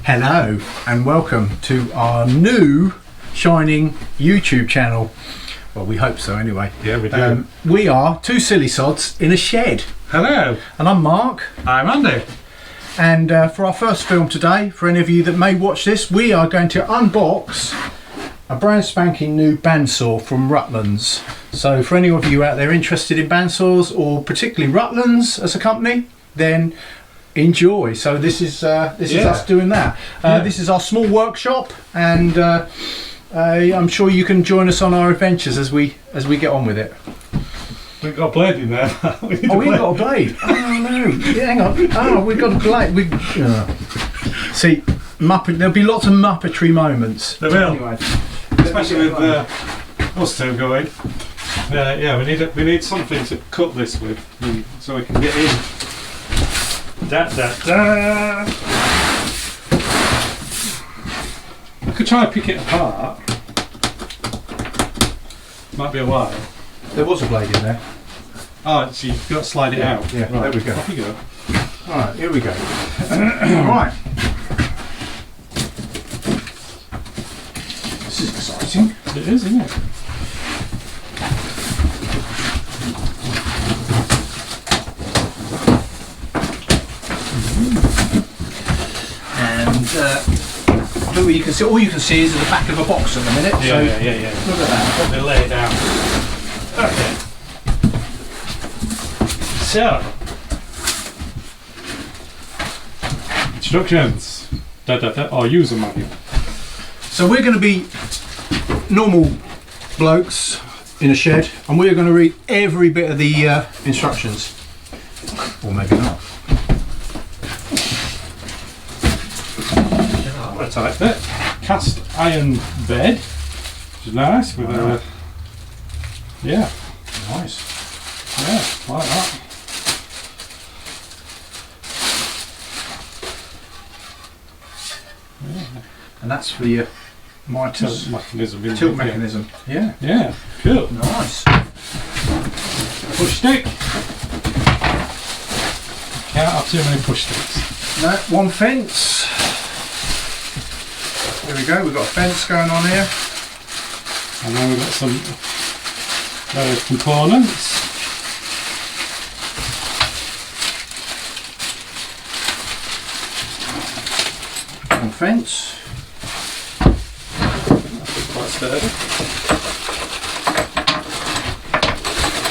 Hello and welcome to our new shining YouTube channel. Well, we hope so anyway. Yeah, we do. We are two silly sods in a shed. Hello. And I'm Mark. I'm Andy. And for our first film today, for any of you that may watch this, we are going to unbox a brand spanking new bandsaw from Rutlands. So for any of you out there interested in bandsaws, or particularly Rutlands as a company, then enjoy. So this is us doing that. This is our small workshop, and I'm sure you can join us on our adventures as we get on with it. We've got a blade in there. We ain't got a blade. Oh no! Yeah, hang on. Oh, we've got a blade. See, there'll be lots of Muppetry moments. There will, anyway, especially with us two going. Yeah, we need something to cut this with, so we can get in. Da. I could try and pick it apart. Might be a while. There was a blade in there. Oh, so you've got to slide it out. Yeah, right. There we go. Off you go. Alright, here we go. Right. This is exciting. It is, isn't it? And all you can see is the back of a box at the minute. Yeah. Look at that. Let me lay it down. Okay. So, instructions. Or user manual. So we're going to be normal blokes in a shed, and we're going to read every bit of the instructions. Or maybe not. What a tight bit. Cast iron bed, which is nice with a Nice. Yeah, like that. Yeah. And that's for your miters. Tilt mechanism. Tilt mechanism. Yeah. Yeah, cool. Nice. Push stick. Can't have too many push sticks. No, one fence. There we go, we've got a fence going on here. And then we've got some various components. One fence. That's quite sturdy.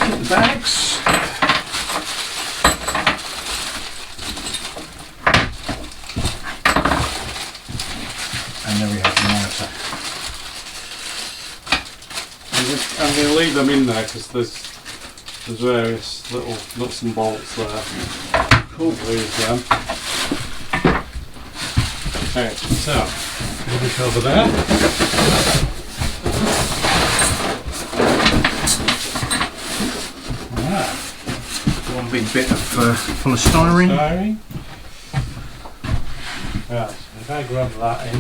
Get the bags. And there we have the monitor. I'm going to leave them in there because there's various little nuts and bolts there. Cool. Leave them. Okay, so rubbish over there. One big bit of full of styrene. Right, if I grab that in.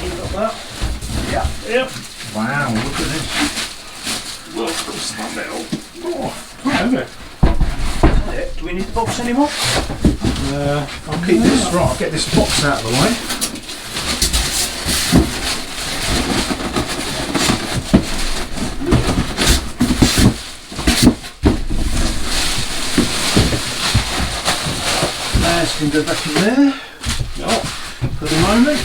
You got that? Yeah. Yep. Wow, look at this. Well, stand it up. Oh, Quite heavy. do we need the box anymore? I'll keep this. Right, I'll get this box out of the way. This can go back in there. Oh. For the moment.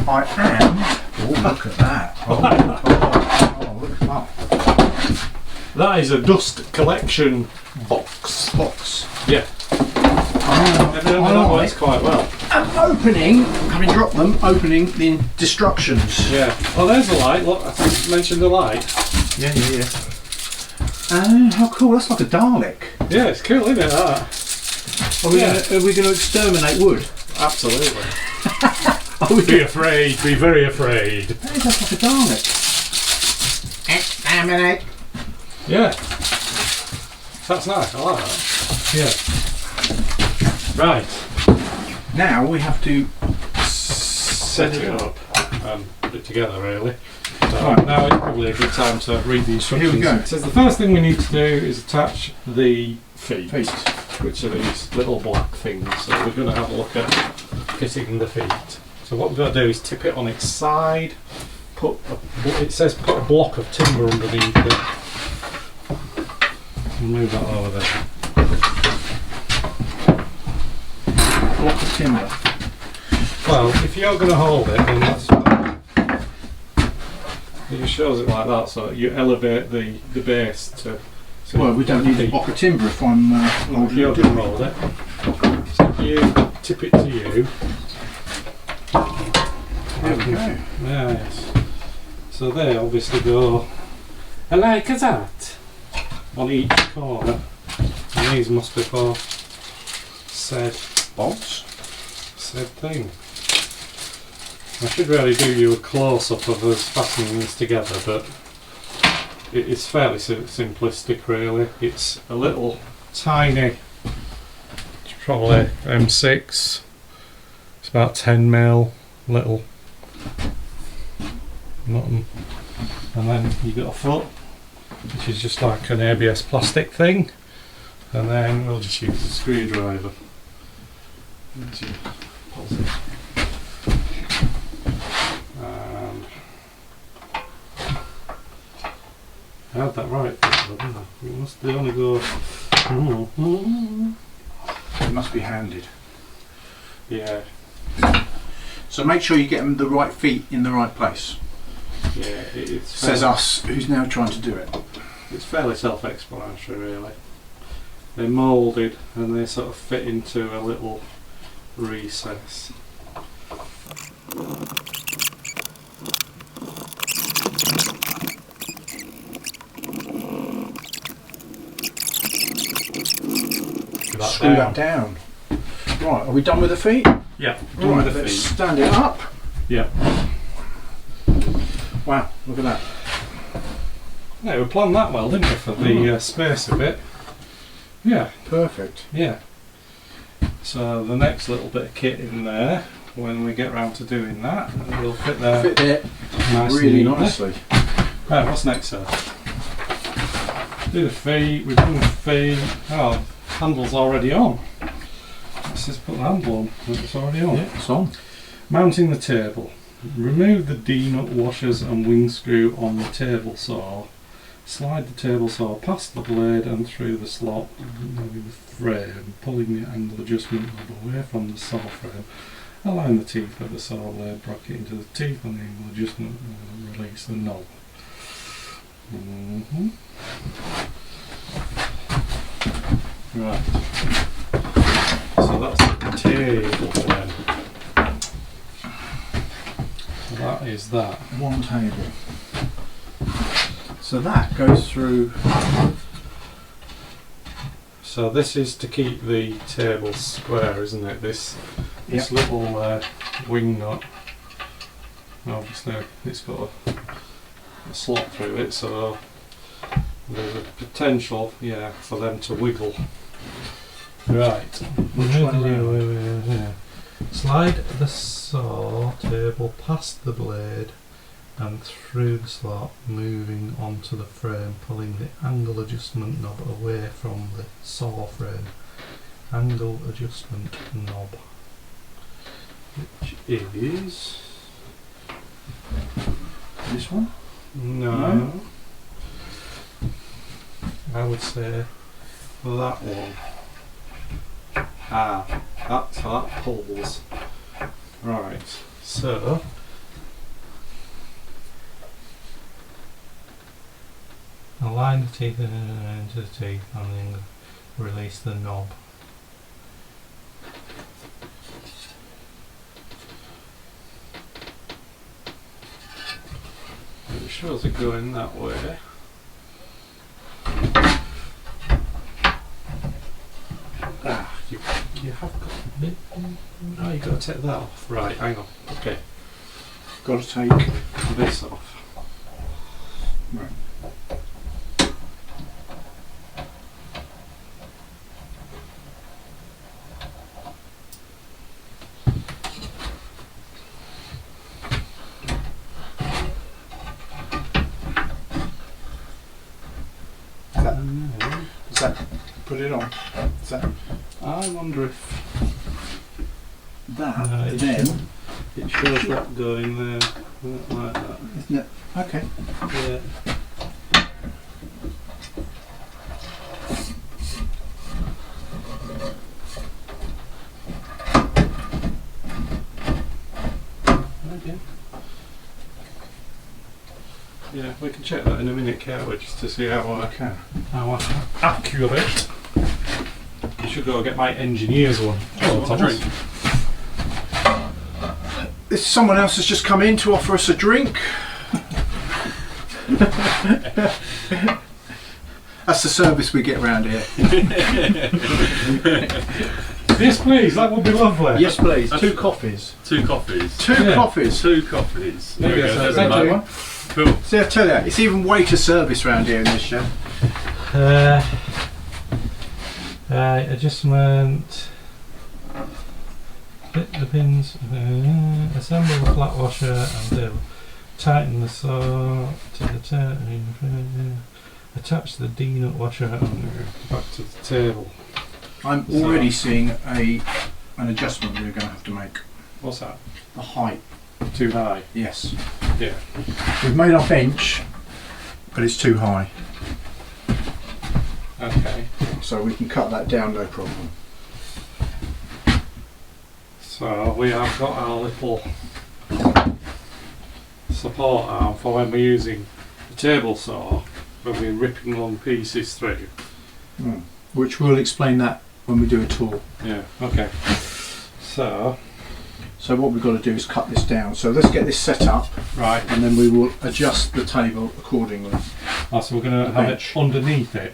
I am. Oh, look at that. Oh, look at that. That is a dust collection box. Yeah. That works quite well. I'm opening, having dropped them, opening the instructions. Yeah. Oh, there's a light. Look, I think you mentioned the light. Yeah. How cool, that's like a Dalek. Yeah, it's cool, isn't it, that? Are we going to exterminate wood? Absolutely. Be afraid, be very afraid. That is like a Dalek. Exterminate. Yeah. That's nice, I like that. Yeah. Right. Now we have to Set it up and put it together, really. Right, now it's probably a good time to read the instructions. Here we go. It says the first thing we need to do is attach the feet, which are these little black things. So we're going to have a look at fitting the feet. So what we've got to do is tip it on its side. It says put a block of timber underneath it. And move that over there. Block of timber. Well, if you're going to hold it, then that's fine. It just shows it like that, so you elevate the base to. So Well, we don't need a block of timber if I'm if you're going to hold it. So if you tip it to you. There we go. Yes. So they obviously go like that on each corner. And these must be for said thing. I should really do you a close-up of us fastening this together, but it's fairly simplistic really. It's a little tiny, it's probably M6, it's about 10mm, little nothing. And then you got a foot, which is just like an ABS plastic thing, and then we'll just use a screwdriver. And I had that right, didn't I? They only go. It must be handed. Yeah. So make sure you get them the right feet in the right place. Yeah, it's Says us, who's now trying to do it. It's fairly self-explanatory, really. They're moulded and they sort of fit into a little recess. Screw that down. Right, are we done with the feet? Yeah, Right, with the let's feet. stand it up. Yeah. Wow, look at that. Yeah, we planned that well, didn't we, for the space of it? Yeah. Perfect. Yeah. So the next little bit of kit in there, when we get round to doing that, we'll fit there. Fit it Nice really and neatly. nicely. Right, what's next, sir? Do the feet, we've done the feet. Oh, handle's already on. Let's just put the handle on, it's already on. Yeah, it's on. Mounting the table. Remove the D-nut washers and wing screw on the table saw. Slide the table saw past the blade and through the slot moving the frame, pulling the angle adjustment knob away from the saw frame. Align the teeth of the saw blade bracket into the teeth on the angle adjustment and release the knob. Right. So that's the table then. So that is that. One table. So that goes through. So this is to keep the table square, isn't it? This little wing nut. Obviously, it's got a slot through it, so there's a potential, for them to wiggle. Right. Which one around? Slide the saw table past the blade and through the slot, moving onto the frame, pulling the angle adjustment knob away from the saw frame. Angle adjustment knob, which is This one? no. I would say that one. That pulls. Right, so align the teeth into the teeth and then release the knob. It shows it going that way. You have got a bit. No, you've got to take that off. Right, hang on. Okay. Got to take This off. Right. Does that put it on? Is that, I wonder if that it then, it shows that going there, like that. isn't it? Okay. Yeah. Okay. Yeah, we can check that in a minute, can't we? Just to see how accurate. I should go get my engineer's one. Thomas. Someone else has just come in to offer us a drink. That's the service we get around here. Yes, please. That would be lovely. Yes, please. 2 coffees. 2 coffees. 2 coffees. 2 coffees. There you go. So Thank that you. one. Cool. See, I tell you, it's even waiter service around here in this show. Adjustment. Fit the pins. Assemble the flat washer and tighten the saw to the attach the D-nut washer and back to the table. I'm already seeing an adjustment we're going to have to make. What's that? The height. Too high? Yes. Yeah. We've made our bench, but it's too high. Okay. So we can cut that down, no problem. So we have got our little support arm for when we're using the table saw, when we're ripping long pieces through. Which we'll explain that when we do a tour. Yeah, okay. So what we've got to do is cut this down. So let's get this set up, right, and then we will adjust the table accordingly. so we're going to have it underneath it.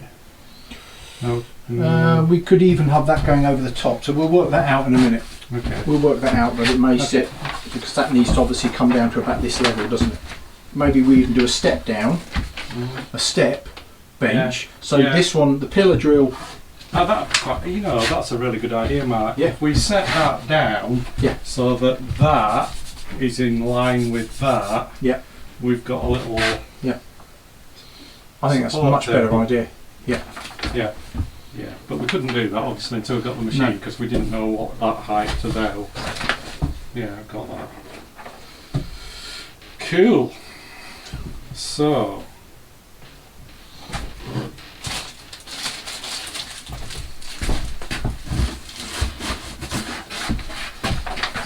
We could even have that going over the top, so we'll work that out in a minute. Okay. We'll work that out, but it may sit, because that needs to obviously come down to about this level, doesn't it? Maybe we even do a step down, a step bench. Yeah. So Yeah. this one, the pillar drill. That's a really good idea, Mark. Yeah. If we set that down, Yeah. so that that is in line with that, Yeah. we've got a little. I think that's a support much better table. idea. Yeah, but we couldn't do that obviously until we got the machine No. because we didn't know what that height to do. Yeah, I've got that. Cool. So.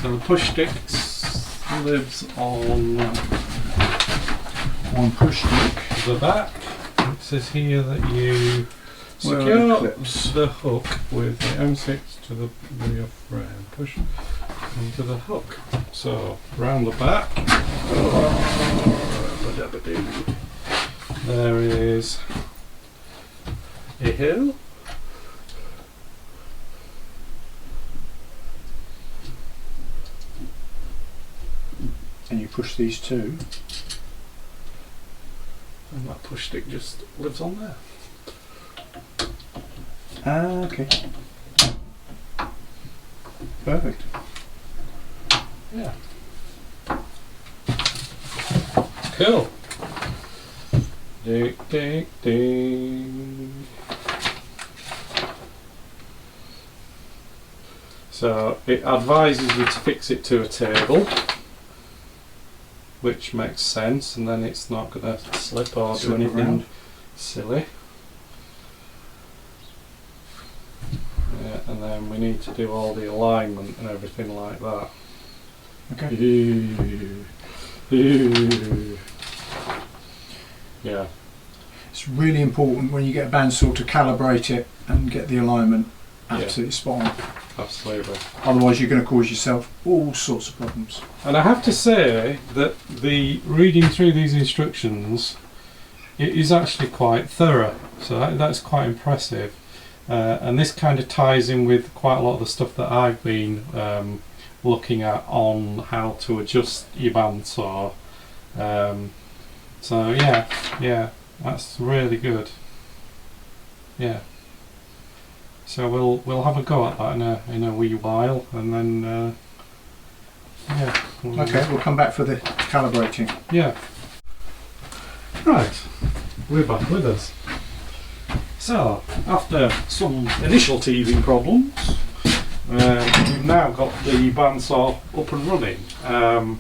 So the push stick lives on One push stick. the back. It says here that you Where are the secure clips? the hook with the M6 to the rear frame. Push into the hook. So round the back. There is a hill. And you push these two. And that push stick just lives on there. Ah, okay. Perfect. Yeah. Cool. Ding, ding, ding. So it advises you to fix it to a table, which makes sense, and then it's not going to slip or do Slip anything around. silly. Yeah, and then we need to do all the alignment and everything like that. Okay. Yeah. It's really important when you get a bandsaw to calibrate it and get the alignment absolutely spot on. Absolutely. Otherwise you're going to cause yourself all sorts of problems. And I have to say that the reading through these instructions, it is actually quite thorough. So that's quite impressive. And this kind of ties in with quite a lot of the stuff that I've been looking at on how to adjust your bandsaw. So yeah, that's really good. Yeah. So we'll have a go at that in a wee while, and then yeah. Okay, we'll come back for the calibrating. Yeah. Right, we're back with us. So, after some initial teething problems, we've now got the bandsaw up and running.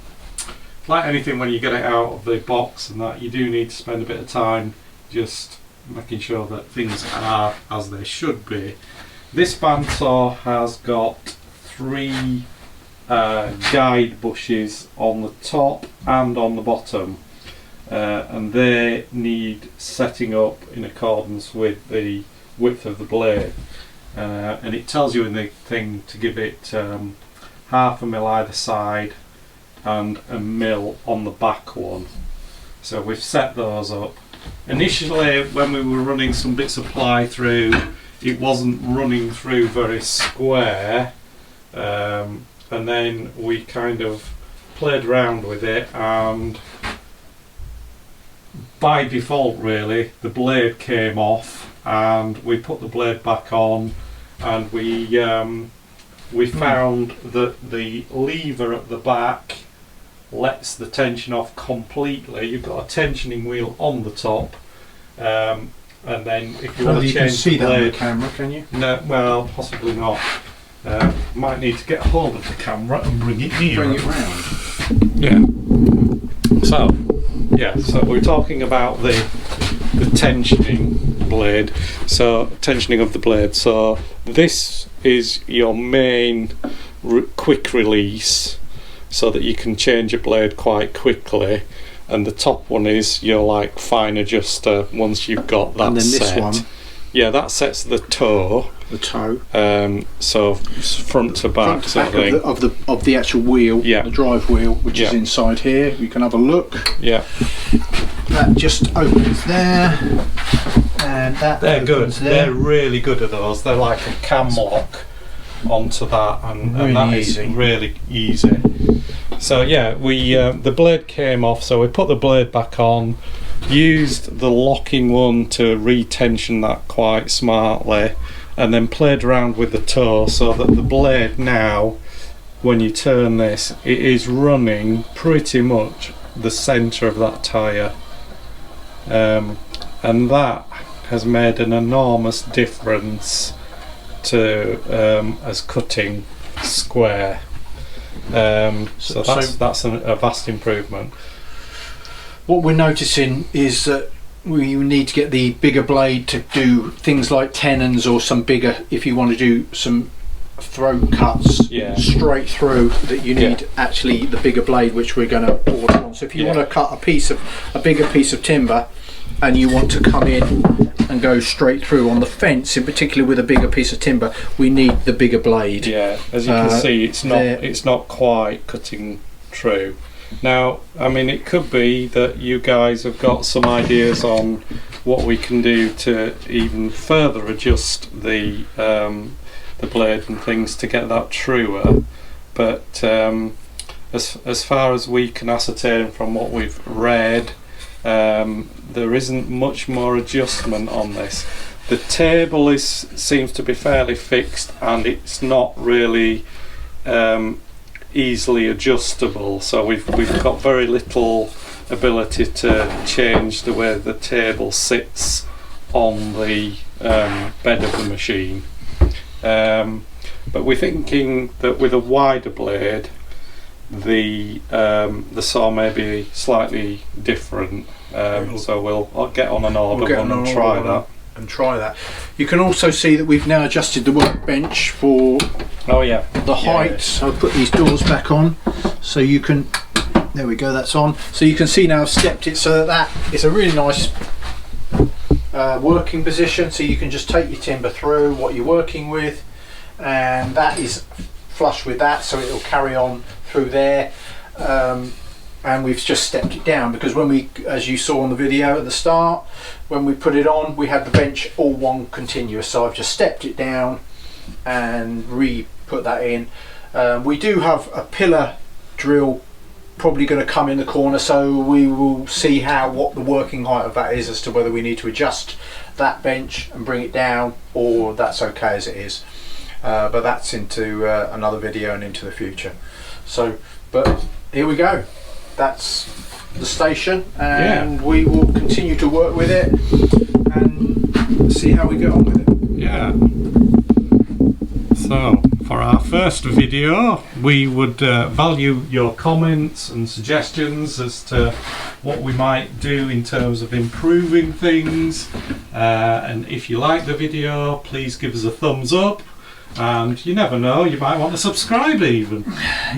Like anything, when you get it out of the box and that, you do need to spend a bit of time just making sure that things are as they should be. This bandsaw has got 3 guide bushes on the top and on the bottom, and they need setting up in accordance with the width of the blade, and it tells you in the thing to give it 1/2 mil either side and 1 mil on the back one. So we've set those up. Initially, when we were running some bits of ply through, it wasn't running through very square, and then we kind of played around with it, and by default really the blade came off, and we put the blade back on, and we found that the lever at the back lets the tension off completely. You've got a tensioning wheel on the top, and then if you want to change the blade, that on the camera, can you? No, well, possibly not. Might need to get hold of the camera and bring it nearer. Bring it round. Yeah. So we're talking about the tensioning blade. So tensioning of the blade. So this is your main quick release, so that you can change a blade quite quickly, and the top one is your like fine adjuster once you've got that. And then set. This one, yeah, that sets the toe. The toe. So front to back, sort of thing. Of the actual wheel, yeah. The drive wheel, which is inside here. You can have a look. Yeah. That just opens there, and that. They're good. There. They're really good at those. They're like a cam lock onto that, and that is really easy. So yeah, we the blade came off, so we put the blade back on, used the locking one to retension that quite smartly, and then played around with the toe so that the blade now, when you turn this, it is running pretty much the centre of that tyre, and that has made an enormous difference to as cutting square. So that's a vast improvement. What we're noticing is that we need to get the bigger blade to do things like tenons, or some bigger, if you want to do some throat cuts straight through, that you need actually the bigger blade, which we're going to order on. So if you want to cut a bigger piece of timber, and you want to come in and go straight through on the fence, in particular with a bigger piece of timber, we need the bigger blade. Yeah, as you can see, it's not quite cutting through. Now, I mean, it could be that you guys have got some ideas on what we can do to even further adjust the blade and things to get that truer. But as far as we can ascertain from what we've read, there isn't much more adjustment on this. The table seems to be fairly fixed, and it's not really easily adjustable, so we've got very little ability to change the way the table sits on the bed of the machine, but we're thinking that with a wider blade the saw may be slightly different, so I'll get on an order one and try that. You can also see that we've now adjusted the workbench for the height. I'll put these doors back on so you can, there we go, that's on. So you can see now I've stepped it so that it's a really nice working position, so you can just take your timber through what you're working with, and that is flush with that, so it'll carry on through there. And we've just stepped it down because when we, as you saw on the video at the start, when we put it on, we had the bench all one continuous, so I've just stepped it down and re-put that in. We do have a pillar drill probably going to come in the corner, so we will see what the working height of that is, as to whether we need to adjust that bench and bring it down, or that's okay as it is. But that's into another video and into the future. So, but here we go. That's the station, and we will continue to work with it, and see how we get on with it. Yeah. So, for our first video, we would value your comments and suggestions as to what we might do in terms of improving things. And if you like the video, please give us a thumbs up. And you never know, you might want to subscribe even.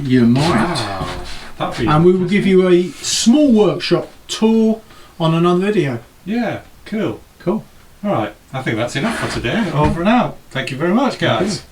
You might. Wow. That'd be And we will give you a small workshop tour on another video. Yeah, cool. Cool. Alright, I think that's enough for today. Over and out. Thank you very much, guys.